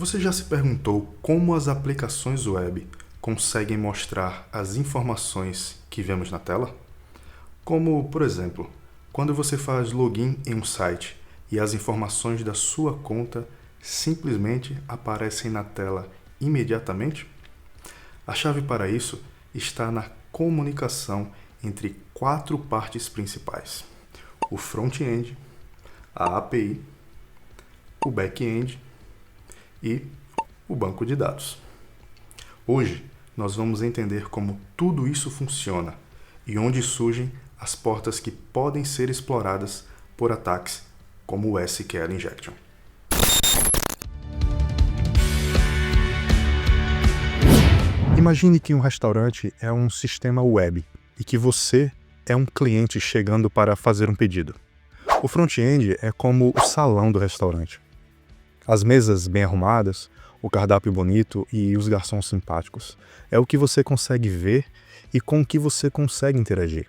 Você já se perguntou como as aplicações web conseguem mostrar as informações que vemos na tela? Como, por exemplo, quando você faz login em um site e as informações da sua conta simplesmente aparecem na tela imediatamente? A chave para isso está na comunicação entre quatro partes principais: o front-end, a API, o back-end e o banco de dados. Hoje, nós vamos entender como tudo isso funciona e onde surgem as portas que podem ser exploradas por ataques como o SQL Injection. Imagine que um restaurante é um sistema web e que você é um cliente chegando para fazer um pedido. O front-end é como o salão do restaurante. As mesas bem arrumadas, o cardápio bonito e os garçons simpáticos. É o que você consegue ver e com o que você consegue interagir.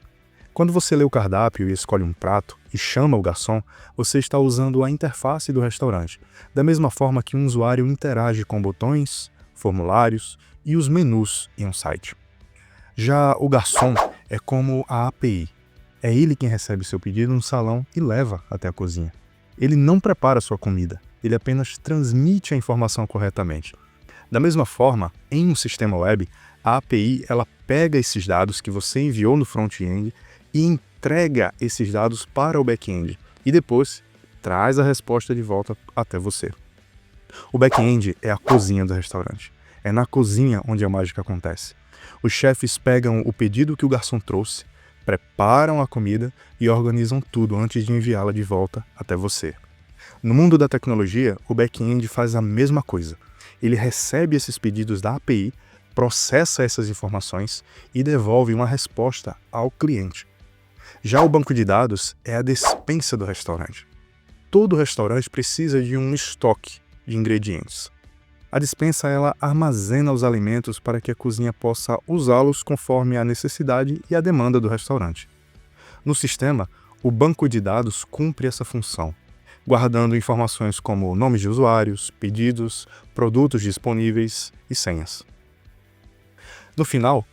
Quando você lê o cardápio e escolhe um prato e chama o garçom, você está usando a interface do restaurante, da mesma forma que um usuário interage com botões, formulários e os menus em um site. Já o garçom é como a API. É ele quem recebe seu pedido no salão e leva até a cozinha. Ele não prepara sua comida, ele apenas transmite a informação corretamente. Da mesma forma, em um sistema web, a API ela pega esses dados que você enviou no front-end e entrega esses dados para o back-end e depois traz a resposta de volta até você. O back-end é a cozinha do restaurante. É na cozinha onde a mágica acontece. Os chefes pegam o pedido que o garçom trouxe, preparam a comida e organizam tudo antes de enviá-la de volta até você. No mundo da tecnologia, o back-end faz a mesma coisa. Ele recebe esses pedidos da API, processa essas informações e devolve uma resposta ao cliente. Já o banco de dados é a despensa do restaurante. Todo restaurante precisa de um estoque de ingredientes. A despensa ela armazena os alimentos para que a cozinha possa usá-los conforme a necessidade e a demanda do restaurante. No sistema, o banco de dados cumpre essa função, guardando informações como nomes de usuários, pedidos, produtos disponíveis e senhas. No final,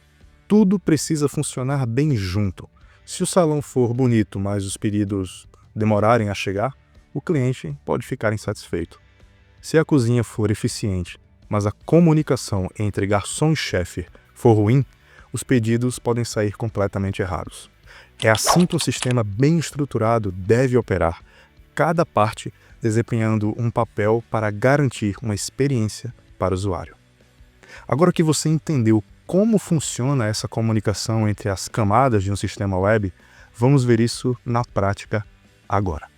tudo precisa funcionar bem junto. Se o salão for bonito, mas os pedidos demorarem a chegar, o cliente pode ficar insatisfeito. Se a cozinha for eficiente, mas a comunicação entre garçom e chefe for ruim, os pedidos podem sair completamente errados. É assim que um sistema bem estruturado deve operar, cada parte desempenhando um papel para garantir uma experiência para o usuário. Agora que você entendeu como funciona essa comunicação entre as camadas de um sistema web, vamos ver isso na prática agora.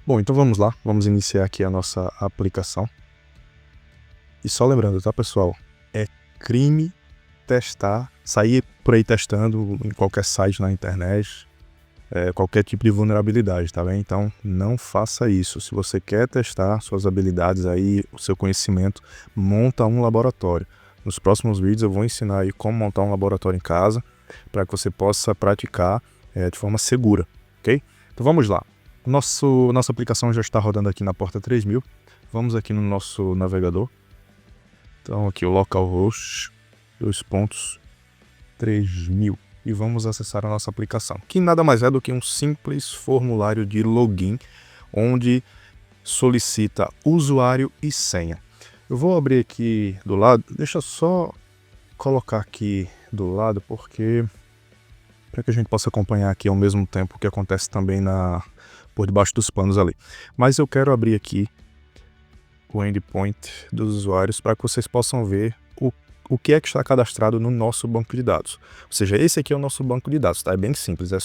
Bom, então vamos lá, vamos iniciar aqui a nossa aplicação. E só lembrando, tá, pessoal? É crime testar, sair por aí testando em qualquer site na internet, qualquer tipo de vulnerabilidade, tá bem? Então, não faça isso. Se você quer testar suas habilidades aí, o seu conhecimento, monta um laboratório. Nos próximos vídeos eu vou ensinar aí como montar um laboratório em casa, para que você possa praticar de forma segura, ok? Então vamos lá. Nossa aplicação já está rodando aqui na porta 3000. Vamos aqui no nosso navegador. Então aqui o localhost 2.3000 e vamos acessar a nossa aplicação, que nada mais é do que um simples formulário de login, onde solicita usuário e senha. Eu vou abrir aqui do lado, deixa eu só colocar aqui do lado, porque para que a gente possa acompanhar aqui ao mesmo tempo o que acontece também por debaixo dos panos ali. Mas eu quero abrir aqui o endpoint dos usuários para que vocês possam ver o que é que está cadastrado no nosso banco de dados. Ou seja, esse aqui é o nosso banco de dados, tá? É bem simples, é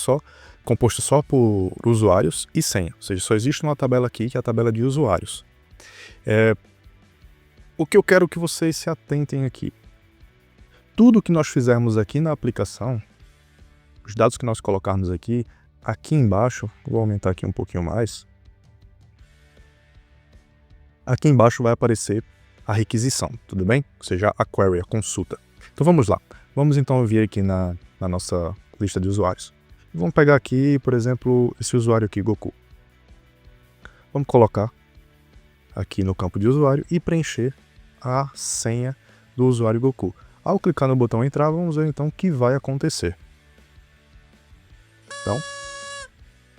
composto só por usuários e senha. Ou seja, só existe uma tabela aqui, que é a tabela de usuários. O que eu quero que vocês se atentem aqui. Tudo que nós fizermos aqui na aplicação, os dados que nós colocarmos aqui embaixo, vou aumentar aqui um pouquinho mais. Aqui embaixo vai aparecer a requisição, tudo bem? Ou seja, a query, a consulta. Então vamos lá. Vamos então vir aqui na nossa lista de usuários. Vamos pegar aqui, por exemplo, esse usuário aqui, Goku. Vamos colocar aqui no campo de usuário e preencher a senha do usuário Goku. Ao clicar no botão entrar, vamos ver então o que vai acontecer. Então,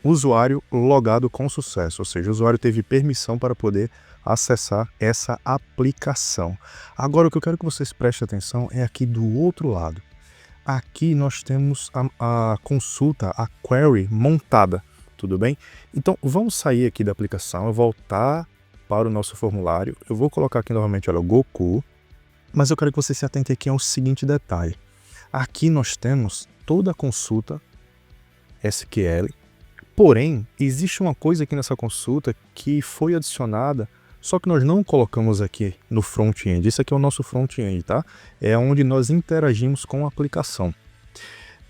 usuário logado com sucesso, ou seja, o usuário teve permissão para poder acessar essa aplicação. Agora, o que eu quero que vocês prestem atenção é aqui do outro lado. Aqui nós temos a consulta, a query montada, tudo bem? Então, vamos sair aqui da aplicação, voltar para o nosso formulário. Eu vou colocar aqui novamente, olha, Goku, mas eu quero que você se atente aqui ao seguinte detalhe. Aqui nós temos toda a consulta SQL, porém, existe uma coisa aqui nessa consulta que foi adicionada, só que nós não colocamos aqui no front-end. Isso aqui é o nosso front-end, tá? É onde nós interagimos com a aplicação.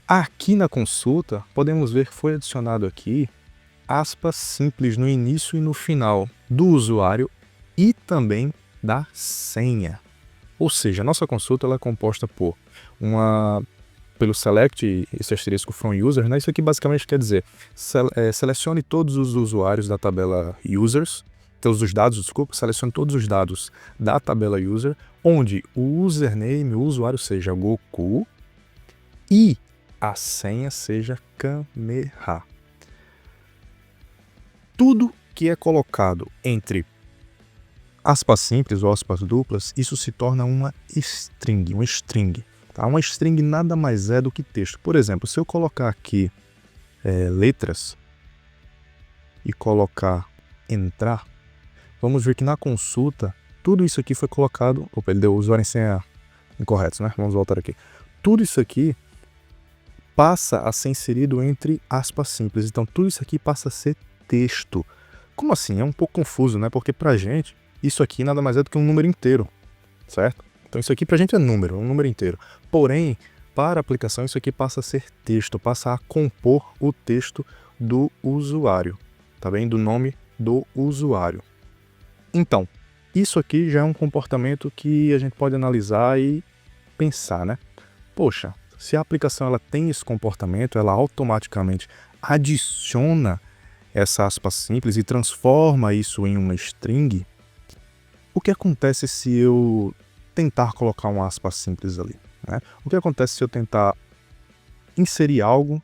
Aqui na consulta, podemos ver que foi adicionado aqui aspas simples no início e no final do usuário e também da senha. Ou seja, a nossa consulta ela é composta por pelo select, esse asterisco from user, né? Isso aqui basicamente quer dizer, selecione todos os usuários da tabela users, todos os dados, desculpa, selecione todos os dados da tabela user, onde o username, o usuário seja Goku e a senha seja Kameha. Tudo que é colocado entre aspas simples ou aspas duplas, isso se torna uma string. Tá? Uma string nada mais é do que texto. Por exemplo, se eu colocar aqui letras e colocar entrar, vamos ver que na consulta, tudo isso aqui foi colocado... Opa, ele deu usuário em senha incorretos, né? Vamos voltar aqui. Tudo isso aqui passa a ser inserido entre aspas simples. Então, tudo isso aqui passa a ser texto. Como assim? É um pouco confuso, né? Porque pra gente, isso aqui nada mais é do que um número inteiro, certo? Então isso aqui pra gente é um número inteiro. Porém, para a aplicação, isso aqui passa a ser texto, passa a compor o texto do usuário, tá bem? Do nome do usuário. Então, isso aqui já é um comportamento que a gente pode analisar e pensar, né? Poxa, se a aplicação ela tem esse comportamento, ela automaticamente adiciona essa aspa simples e transforma isso em uma string, o que acontece se eu tentar colocar uma aspa simples ali? Né? O que acontece se eu tentar inserir algo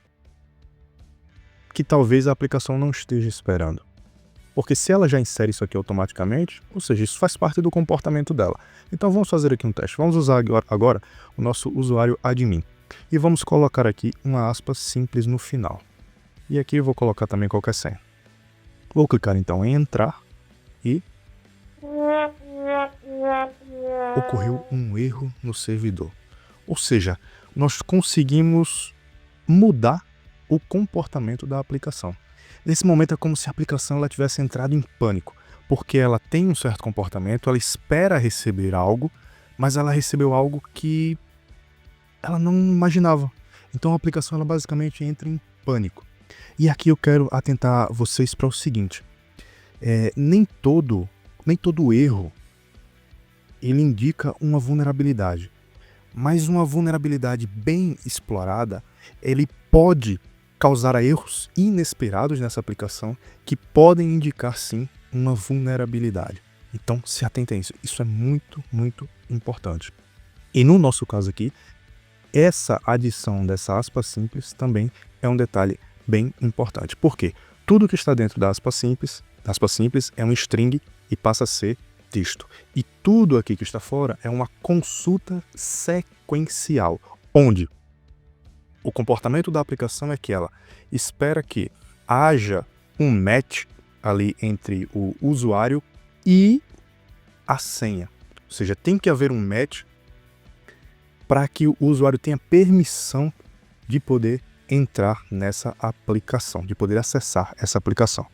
que talvez a aplicação não esteja esperando? Porque se ela já insere isso aqui automaticamente, ou seja, isso faz parte do comportamento dela. Então vamos fazer aqui um teste. Vamos usar agora o nosso usuário admin. E vamos colocar aqui uma aspa simples no final. E aqui eu vou colocar também qualquer senha. Vou clicar então em entrar e ocorreu um erro no servidor. Ou seja, nós conseguimos mudar o comportamento da aplicação. Nesse momento é como se a aplicação ela tivesse entrado em pânico, porque ela tem um certo comportamento, ela espera receber algo, mas ela recebeu algo que ela não imaginava. Então a aplicação ela basicamente entra em pânico. E aqui eu quero atentar vocês para o seguinte, nem todo erro ele indica uma vulnerabilidade, mas uma vulnerabilidade bem explorada, ele pode causar erros inesperados nessa aplicação que podem indicar sim uma vulnerabilidade. Então se atentem a isso, isso é muito, muito importante. E no nosso caso aqui, essa adição dessa aspa simples também é um detalhe bem importante. Por quê? Tudo que está dentro da aspa simples é um string e passa a ser texto. E tudo aqui que está fora é uma consulta sequencial, onde o comportamento da aplicação é que ela espera que haja um match ali entre o usuário e a senha. Ou seja, tem que haver um match para que o usuário tenha permissão de poder entrar nessa aplicação, de poder acessar essa aplicação.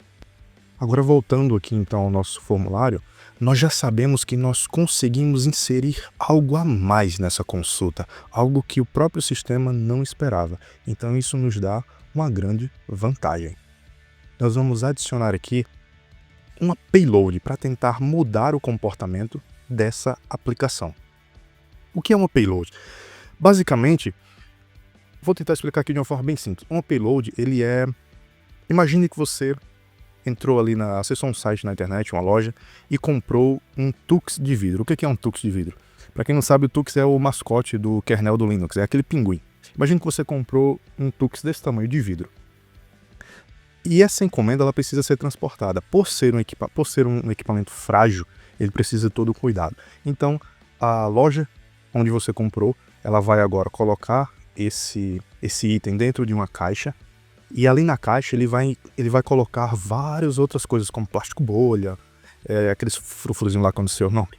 Agora voltando aqui então ao nosso formulário, nós já sabemos que nós conseguimos inserir algo a mais nessa consulta, algo que o próprio sistema não esperava. Então isso nos dá uma grande vantagem. Nós vamos adicionar aqui uma payload para tentar mudar o comportamento dessa aplicação. O que é uma payload? Basicamente, vou tentar explicar aqui de uma forma bem simples. Uma payload, ele é... Imagine que você entrou ali, acessou um site na internet, uma loja, e comprou um Tux de vidro. O que é um Tux de vidro? Para quem não sabe, o Tux é o mascote do kernel do Linux, é aquele pinguim. Imagina que você comprou um Tux desse tamanho de vidro. E essa encomenda ela precisa ser transportada. Por ser um equipamento frágil, ele precisa de todo o cuidado. Então, a loja onde você comprou, ela vai agora colocar esse item dentro de uma caixa, e ali na caixa ele vai colocar várias outras coisas, como plástico bolha, aqueles frufruzinhos lá com o seu nome,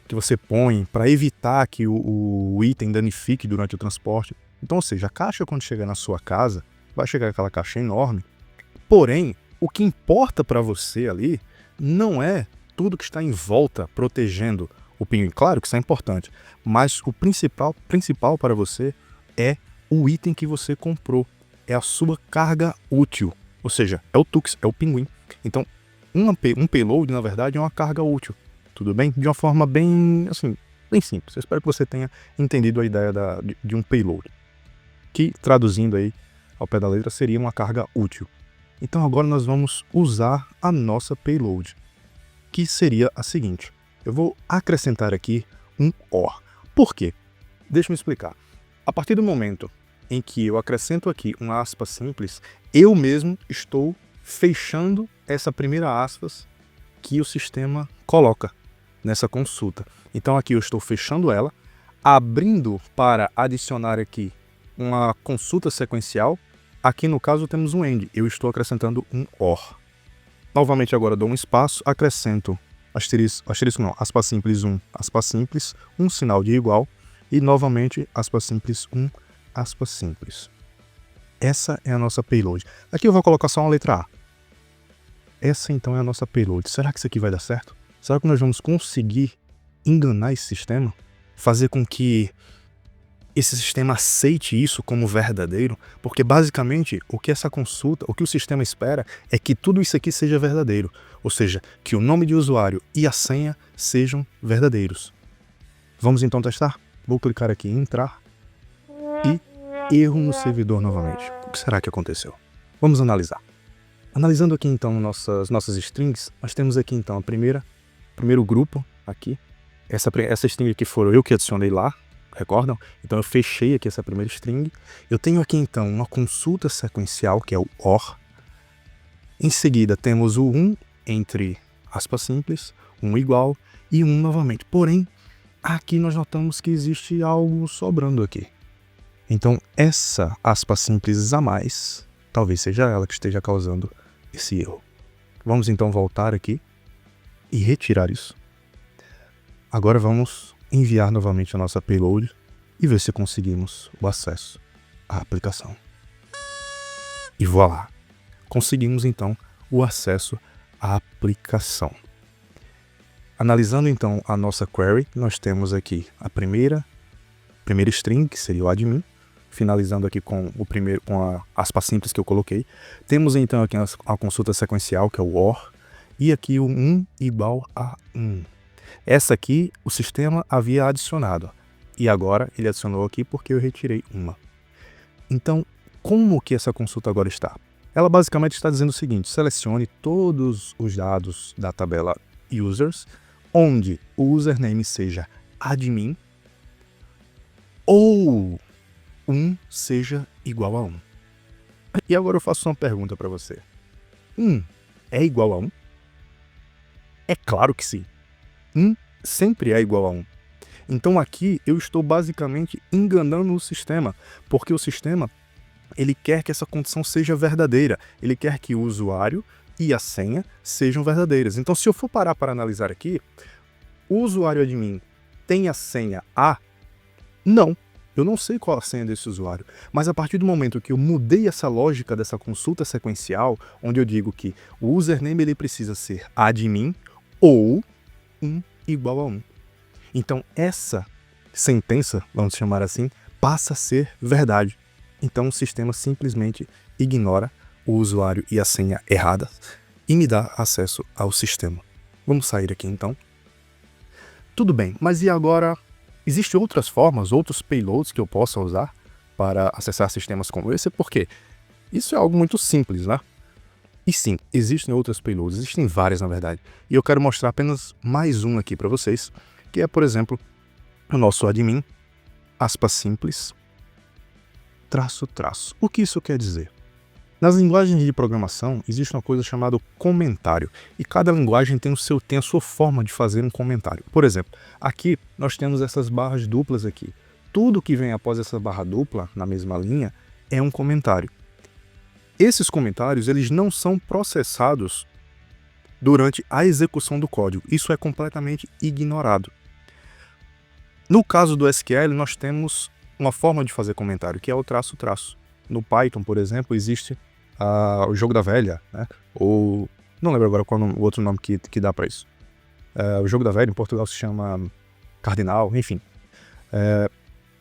que você põe para evitar que o item danifique durante o transporte. Então, ou seja, a caixa, quando chegar na sua casa, vai chegar aquela caixa enorme. Porém, o que importa para você ali não é tudo que está em volta protegendo o pinguim. Claro que isso é importante, mas o principal para você é o item que você comprou, é a sua carga útil, ou seja, é o Tux, é o pinguim. Então, um payload, na verdade, é uma carga útil, tudo bem? De uma forma bem simples. Eu espero que você tenha entendido a ideia de um payload, que, traduzindo aí ao pé da letra, seria uma carga útil. Então, agora nós vamos usar a nossa payload, que seria a seguinte. Eu vou acrescentar aqui um OR. Por quê? Deixa eu me explicar. A partir do momento em que eu acrescento aqui uma aspa simples, eu mesmo estou fechando essa primeira aspas que o sistema coloca nessa consulta. Então aqui eu estou fechando ela, abrindo para adicionar aqui uma consulta sequencial. Aqui no caso temos um AND, eu estou acrescentando um OR. Novamente agora dou um espaço, acrescento aspas simples 1, aspas simples, um sinal de igual, e novamente aspas simples 1, aspas simples. Essa é a nossa payload. Aqui eu vou colocar só uma letra A. Essa então é a nossa payload. Será que isso aqui vai dar certo? Será que nós vamos conseguir enganar esse sistema? Fazer com que esse sistema aceite isso como verdadeiro? Porque basicamente o que o sistema espera é que tudo isso aqui seja verdadeiro. Ou seja, que o nome de usuário e a senha sejam verdadeiros. Vamos então testar? Vou clicar aqui em entrar e erro no servidor novamente. O que será que aconteceu? Vamos analisar. Analisando aqui então nossas strings, nós temos aqui então primeiro grupo aqui. Essa string aqui foi eu que adicionei lá, recordam? Então eu fechei aqui essa primeira string. Eu tenho aqui então uma consulta sequencial, que é o OR. Em seguida temos o 1 entre aspas simples, 1 igual e 1 novamente. Porém, aqui nós notamos que existe algo sobrando aqui. Então essa aspas simples a mais, talvez seja ela que esteja causando esse erro. Vamos então voltar aqui e retirar isso. Agora vamos enviar novamente a nossa payload e ver se conseguimos o acesso à aplicação. E voilá! Conseguimos então o acesso à aplicação. Analisando então a nossa query, nós temos aqui a primeira string, que seria o admin, finalizando aqui com a aspa simples que eu coloquei. Temos então aqui a consulta sequencial, que é o OR, e aqui o 1 igual a 1. Essa aqui o sistema havia adicionado, e agora ele adicionou aqui porque eu retirei uma. Então, como que essa consulta agora está? Ela basicamente está dizendo o seguinte: selecione todos os dados da tabela users, onde o username seja admin, ou 1 seja igual a 1. E agora eu faço uma pergunta para você. 1 é igual a 1? É claro que sim. 1 sempre é igual a 1. Então aqui eu estou basicamente enganando o sistema, porque o sistema ele quer que essa condição seja verdadeira. Ele quer que o usuário e a senha sejam verdadeiras. Então se eu for parar para analisar aqui, o usuário admin tem a senha A? Não. Eu não sei qual a senha desse usuário, mas a partir do momento que eu mudei essa lógica dessa consulta sequencial, onde eu digo que o username ele precisa ser admin ou 1 igual a 1. Então essa sentença, vamos chamar assim, passa a ser verdade. Então o sistema simplesmente ignora o usuário e a senha errada e me dá acesso ao sistema. Vamos sair aqui então. Tudo bem, mas e agora? Existem outras formas, outros payloads que eu possa usar para acessar sistemas como esse? Porque isso é algo muito simples, né? E sim, existem outras payloads, existem várias na verdade. E eu quero mostrar apenas mais um aqui para vocês, que é, por exemplo, o nosso admin, aspas simples, traço, traço. O que isso quer dizer? Nas linguagens de programação, existe uma coisa chamada comentário, e cada linguagem tem a sua forma de fazer um comentário. Por exemplo, aqui nós temos essas barras duplas aqui. Tudo que vem após essa barra dupla, na mesma linha, é um comentário. Esses comentários, eles não são processados durante a execução do código. Isso é completamente ignorado. No caso do SQL, nós temos uma forma de fazer comentário, que é o traço, traço. No Python, por exemplo, existe o jogo da velha, né? Ou não lembro agora qual o outro nome que dá para isso. O jogo da velha, em Portugal, se chama cardinal, enfim.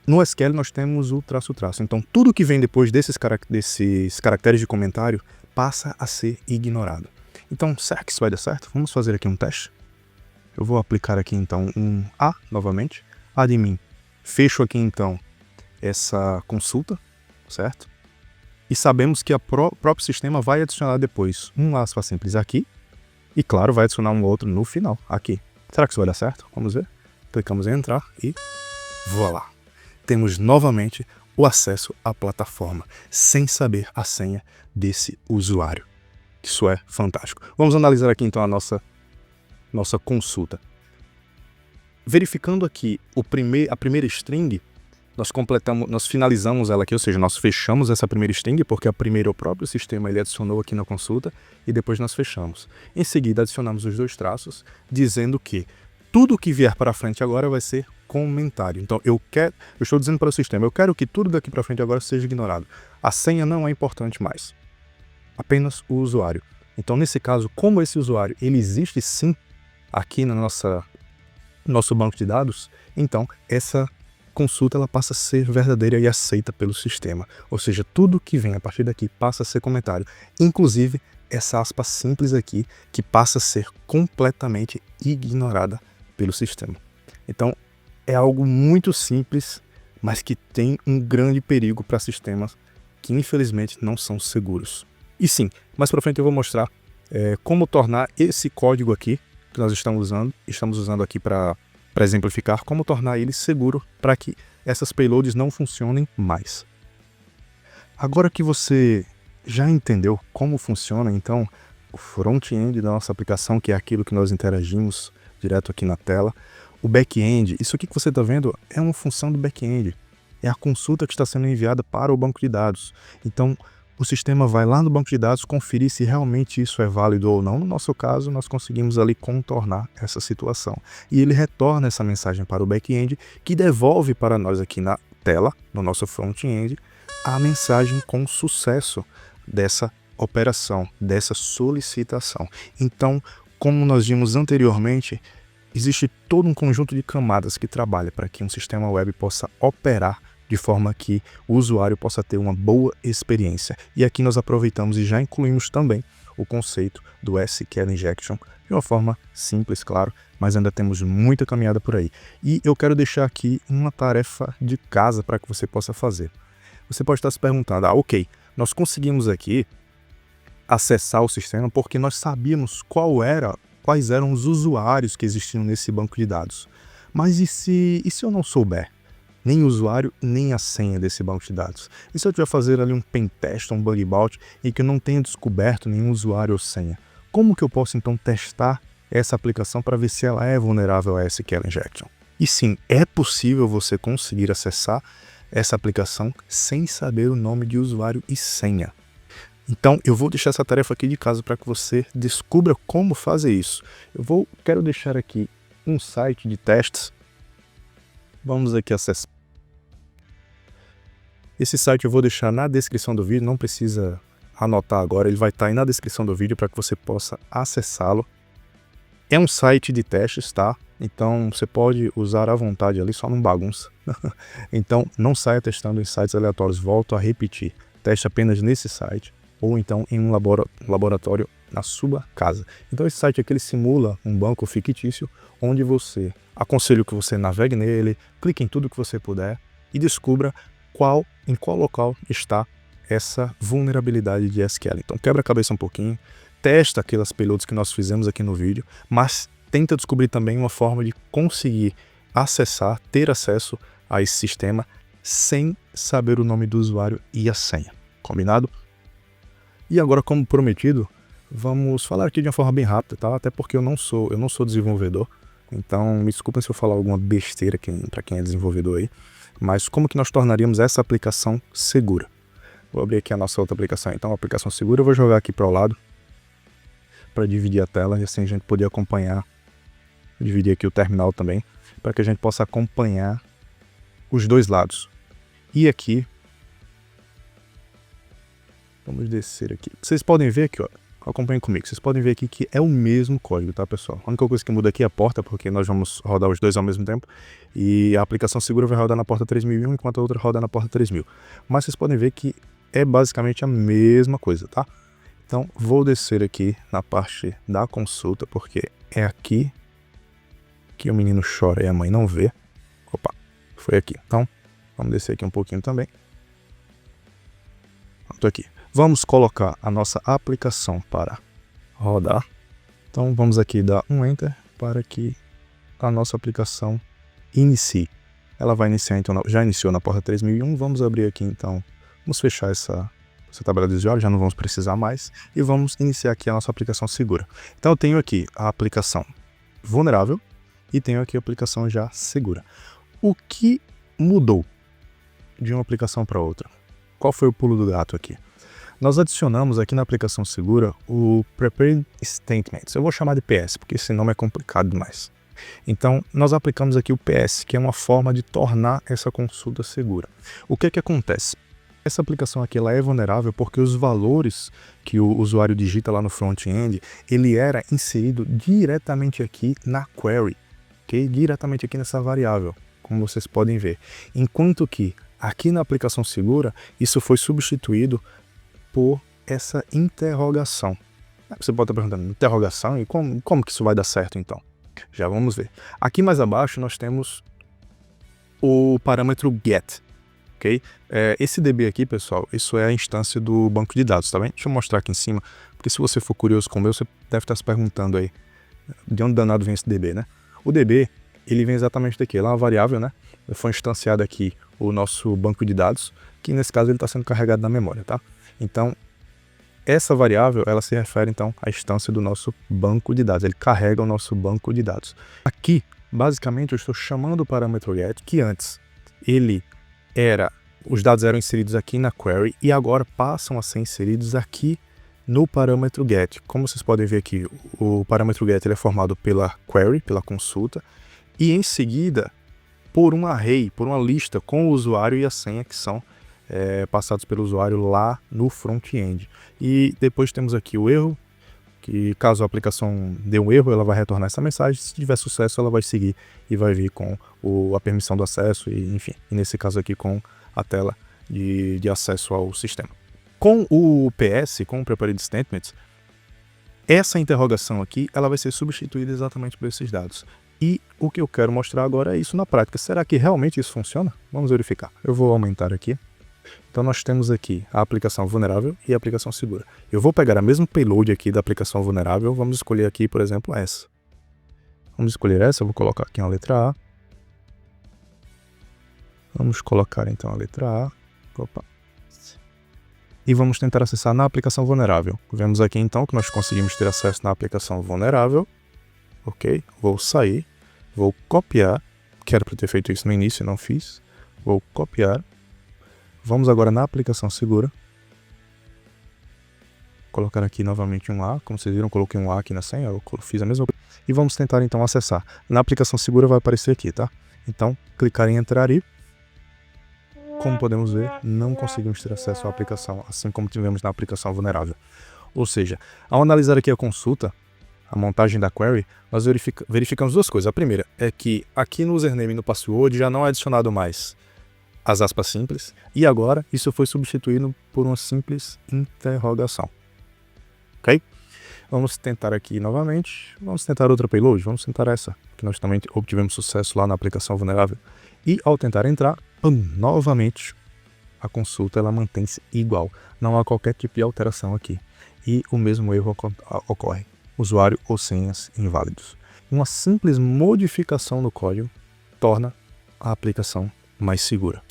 No SQL nós temos o traço, traço. Então tudo que vem depois desses caracteres de comentário passa a ser ignorado. Então, será que isso vai dar certo? Vamos fazer aqui um teste. Eu vou aplicar aqui então um A novamente, admin. Fecho aqui então essa consulta, certo? E sabemos que o próprio sistema vai adicionar depois um aspas simples aqui e, claro, vai adicionar um outro no final, aqui. Será que isso vai dar certo? Vamos ver. Clicamos em entrar e voilá! Temos novamente o acesso à plataforma, sem saber a senha desse usuário. Isso é fantástico. Vamos analisar aqui então a nossa consulta. Verificando aqui a primeira string, nós finalizamos ela aqui, ou seja, nós fechamos essa primeira string, porque a primeira o próprio sistema ele adicionou aqui na consulta, e depois nós fechamos. Em seguida, adicionamos os dois traços, dizendo que tudo que vier para frente agora vai ser comentário. Então, eu estou dizendo para o sistema, eu quero que tudo daqui para frente agora seja ignorado. A senha não é importante mais. Apenas o usuário. Então, nesse caso, como esse usuário ele existe sim aqui no nosso banco de dados, então essa consulta ela passa a ser verdadeira e aceita pelo sistema. Ou seja, tudo que vem a partir daqui passa a ser comentário. Inclusive, essa aspa simples aqui, que passa a ser completamente ignorada pelo sistema. Então, é algo muito simples, mas que tem um grande perigo para sistemas que infelizmente não são seguros. E sim, mais para frente eu vou mostrar como tornar esse código aqui, que nós estamos usando aqui para exemplificar, como tornar ele seguro para que essas payloads não funcionem mais. Agora que você já entendeu como funciona, então, o front-end da nossa aplicação, que é aquilo que nós interagimos direto aqui na tela, o back-end, isso aqui que você está vendo é uma função do back-end, é a consulta que está sendo enviada para o banco de dados. Então, o sistema vai lá no banco de dados conferir se realmente isso é válido ou não. No nosso caso, nós conseguimos ali contornar essa situação. E ele retorna essa mensagem para o back-end, que devolve para nós aqui na tela, no nosso front-end, a mensagem com sucesso dessa operação, dessa solicitação. Então, como nós vimos anteriormente, existe todo um conjunto de camadas que trabalha para que um sistema web possa operar de forma que o usuário possa ter uma boa experiência. E aqui nós aproveitamos e já incluímos também o conceito do SQL Injection de uma forma simples, claro, mas ainda temos muita caminhada por aí. E eu quero deixar aqui uma tarefa de casa para que você possa fazer. Você pode estar se perguntando, ok, nós conseguimos aqui acessar o sistema porque nós sabíamos quais eram os usuários que existiam nesse banco de dados. Mas e se eu não souber nem o usuário, nem a senha desse banco de dados? E se eu tiver fazer ali um pentest, um bug bounty, e que eu não tenha descoberto nenhum usuário ou senha? Como que eu posso então testar essa aplicação para ver se ela é vulnerável a SQL Injection? E sim, é possível você conseguir acessar essa aplicação sem saber o nome de usuário e senha. Então, eu vou deixar essa tarefa aqui de casa para que você descubra como fazer isso. Quero deixar aqui um site de testes. Vamos aqui acessar. Esse site eu vou deixar na descrição do vídeo, não precisa anotar agora, ele vai estar aí na descrição do vídeo para que você possa acessá-lo. É um site de testes, tá? Então você pode usar à vontade ali, só não bagunça. Então não saia testando em sites aleatórios, volto a repetir. Teste apenas nesse site ou então em um laboratório na sua casa. Então esse site aqui ele simula um banco fictício onde aconselho que você navegue nele, clique em tudo que você puder e descubra em qual local está essa vulnerabilidade de SQL. Então quebra a cabeça um pouquinho, testa aquelas payloads que nós fizemos aqui no vídeo, mas tenta descobrir também uma forma de conseguir acessar, ter acesso a esse sistema sem saber o nome do usuário e a senha. Combinado? E agora, como prometido, vamos falar aqui de uma forma bem rápida, tá? Até porque eu não sou desenvolvedor, então me desculpem se eu falar alguma besteira para quem é desenvolvedor aí, mas como que nós tornaríamos essa aplicação segura? Vou abrir aqui a nossa outra aplicação, então, a aplicação segura, eu vou jogar aqui para o lado, para dividir a tela e assim a gente poder acompanhar, dividir aqui o terminal também, para que a gente possa acompanhar os dois lados. E aqui, vamos descer aqui. Vocês podem ver aqui, ó, acompanhem comigo, vocês podem ver aqui que é o mesmo código, tá, pessoal? A única coisa que muda aqui é a porta, porque nós vamos rodar os dois ao mesmo tempo, e a aplicação segura vai rodar na porta 3001, enquanto a outra roda na porta 3000. Mas vocês podem ver que é basicamente a mesma coisa, tá? Então, vou descer aqui na parte da consulta, porque é aqui que o menino chora e a mãe não vê. Opa, foi aqui. Então, vamos descer aqui um pouquinho também. Pronto, aqui. Vamos colocar a nossa aplicação para rodar. Então, vamos aqui dar um Enter para que a nossa aplicação inicie. Ela vai iniciar, então, já iniciou na porta 3001. Vamos abrir aqui, então, vamos fechar essa tabela de usuário, já não vamos precisar mais. E vamos iniciar aqui a nossa aplicação segura. Então, eu tenho aqui a aplicação vulnerável e tenho aqui a aplicação já segura. O que mudou de uma aplicação para outra? Qual foi o pulo do gato aqui? Nós adicionamos aqui na aplicação segura o Prepared Statements. Eu vou chamar de PS, porque esse nome é complicado demais. Então, nós aplicamos aqui o PS, que é uma forma de tornar essa consulta segura. O que acontece? Essa aplicação aqui ela é vulnerável porque os valores que o usuário digita lá no front-end, ele era inserido diretamente aqui na query, okay? Diretamente aqui nessa variável, como vocês podem ver. Enquanto que aqui na aplicação segura, isso foi substituído por essa interrogação. Você pode estar perguntando, interrogação? E como que isso vai dar certo então? Já vamos ver. Aqui mais abaixo nós temos o parâmetro get. Okay? Esse DB aqui, pessoal, isso é a instância do banco de dados, tá bem? Deixa eu mostrar aqui em cima, porque se você for curioso como eu, você deve estar se perguntando aí, de onde danado vem esse DB, né? O DB, ele vem exatamente daqui, ele é uma variável, né? Foi instanciado aqui o nosso banco de dados, que nesse caso ele está sendo carregado na memória, tá? Então, essa variável, ela se refere então à instância do nosso banco de dados, ele carrega o nosso banco de dados. Aqui, basicamente, eu estou chamando o parâmetro get, que antes os dados eram inseridos aqui na query e agora passam a ser inseridos aqui no parâmetro get. Como vocês podem ver aqui, o parâmetro get ele é formado pela query, pela consulta, e em seguida por um array, por uma lista com o usuário e a senha que são passados pelo usuário lá no front-end. E depois temos aqui o erro, que caso a aplicação dê um erro, ela vai retornar essa mensagem. Se tiver sucesso, ela vai seguir e vai vir com a permissão do acesso, e enfim, e nesse caso aqui com a tela de acesso ao sistema. Com o PS, com o Prepared Statements, essa interrogação aqui, ela vai ser substituída exatamente por esses dados. E o que eu quero mostrar agora é isso na prática. Será que realmente isso funciona? Vamos verificar. Eu vou aumentar aqui. Então nós temos aqui a aplicação vulnerável e a aplicação segura. Eu vou pegar a mesma payload aqui da aplicação vulnerável, vamos escolher aqui, por exemplo, essa. Vamos escolher essa, eu vou colocar aqui uma letra A. Vamos colocar então a letra A. Opa. E vamos tentar acessar na aplicação vulnerável. Vemos aqui então que nós conseguimos ter acesso na aplicação vulnerável. Ok, vou sair, vou copiar. Quero para ter feito isso no início, não fiz. Vou copiar. Vamos agora na aplicação segura. Colocar aqui novamente um A. Como vocês viram, coloquei um A aqui na senha. Eu fiz a mesma coisa. E vamos tentar então acessar. Na aplicação segura vai aparecer aqui, tá? Então, clicar em entrar e, como podemos ver, não conseguimos ter acesso à aplicação, assim como tivemos na aplicação vulnerável. Ou seja, ao analisar aqui a consulta, a montagem da query, nós verificamos duas coisas. A primeira é que aqui no username e no password já não é adicionado mais as aspas simples, e agora isso foi substituído por uma simples interrogação. Ok? Vamos tentar aqui novamente, vamos tentar outra payload, vamos tentar essa, que nós também obtivemos sucesso lá na aplicação vulnerável. E ao tentar entrar, novamente, a consulta ela mantém-se igual. Não há qualquer tipo de alteração aqui. E o mesmo erro ocorre. Usuário ou senhas inválidos. Uma simples modificação no código torna a aplicação mais segura.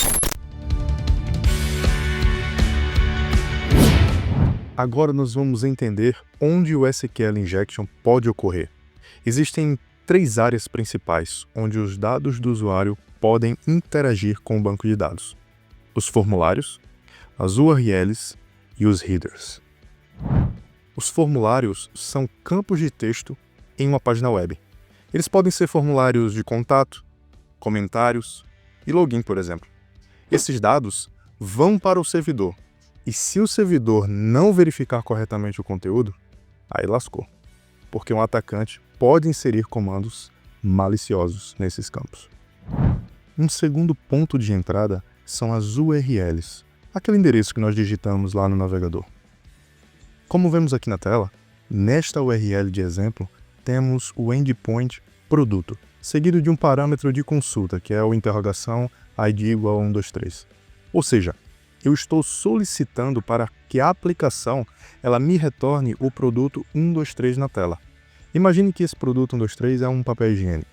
Agora nós vamos entender onde o SQL Injection pode ocorrer. Existem 3 áreas principais onde os dados do usuário podem interagir com o banco de dados: os formulários, as URLs e os headers. Os formulários são campos de texto em uma página web. Eles podem ser formulários de contato, comentários e login, por exemplo. Esses dados vão para o servidor, e se o servidor não verificar corretamente o conteúdo, aí lascou, porque um atacante pode inserir comandos maliciosos nesses campos. Um segundo ponto de entrada são as URLs, aquele endereço que nós digitamos lá no navegador. Como vemos aqui na tela, nesta URL de exemplo, temos o endpoint produto, seguido de um parâmetro de consulta, que é o interrogação id igual a 123. Ou seja, eu estou solicitando para que a aplicação ela me retorne o produto 123 na tela. Imagine que esse produto 123 é um papel higiênico.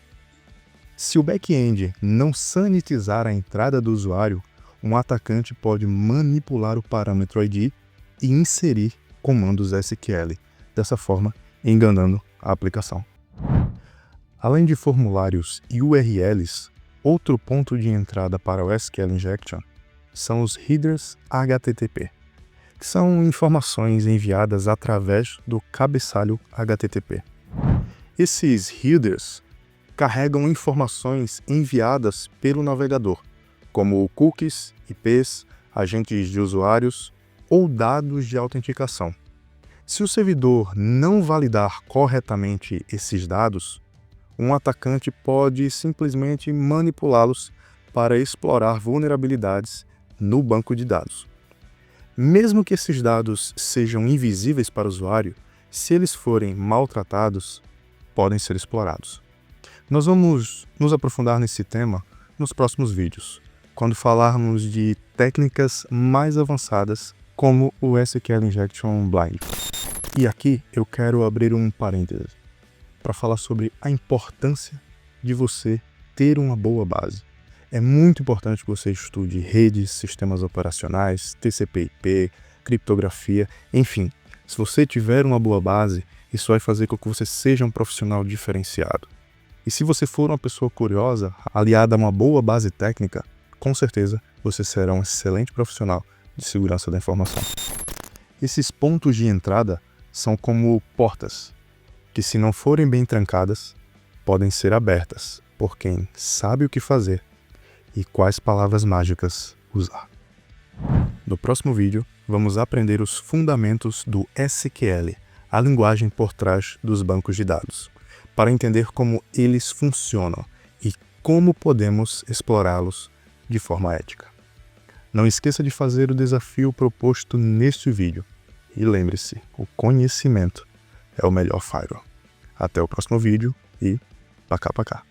Se o back-end não sanitizar a entrada do usuário, um atacante pode manipular o parâmetro ID e inserir comandos SQL, dessa forma enganando a aplicação. Além de formulários e URLs, outro ponto de entrada para o SQL Injection são os headers HTTP, que são informações enviadas através do cabeçalho HTTP. Esses headers carregam informações enviadas pelo navegador, como cookies, IPs, agentes de usuários ou dados de autenticação. Se o servidor não validar corretamente esses dados, um atacante pode simplesmente manipulá-los para explorar vulnerabilidades no banco de dados. Mesmo que esses dados sejam invisíveis para o usuário, se eles forem maltratados, podem ser explorados. Nós vamos nos aprofundar nesse tema nos próximos vídeos, quando falarmos de técnicas mais avançadas como o SQL Injection Blind. E aqui eu quero abrir um parênteses para falar sobre a importância de você ter uma boa base. É muito importante que você estude redes, sistemas operacionais, TCP/IP, criptografia, enfim. Se você tiver uma boa base, isso vai fazer com que você seja um profissional diferenciado. E se você for uma pessoa curiosa, aliada a uma boa base técnica, com certeza você será um excelente profissional de segurança da informação. Esses pontos de entrada são como portas, que se não forem bem trancadas, podem ser abertas por quem sabe o que fazer e quais palavras mágicas usar. No próximo vídeo, vamos aprender os fundamentos do SQL, a linguagem por trás dos bancos de dados, para entender como eles funcionam e como podemos explorá-los de forma ética. Não esqueça de fazer o desafio proposto neste vídeo. E lembre-se, o conhecimento é o melhor firewall. Até o próximo vídeo e pacá pacá.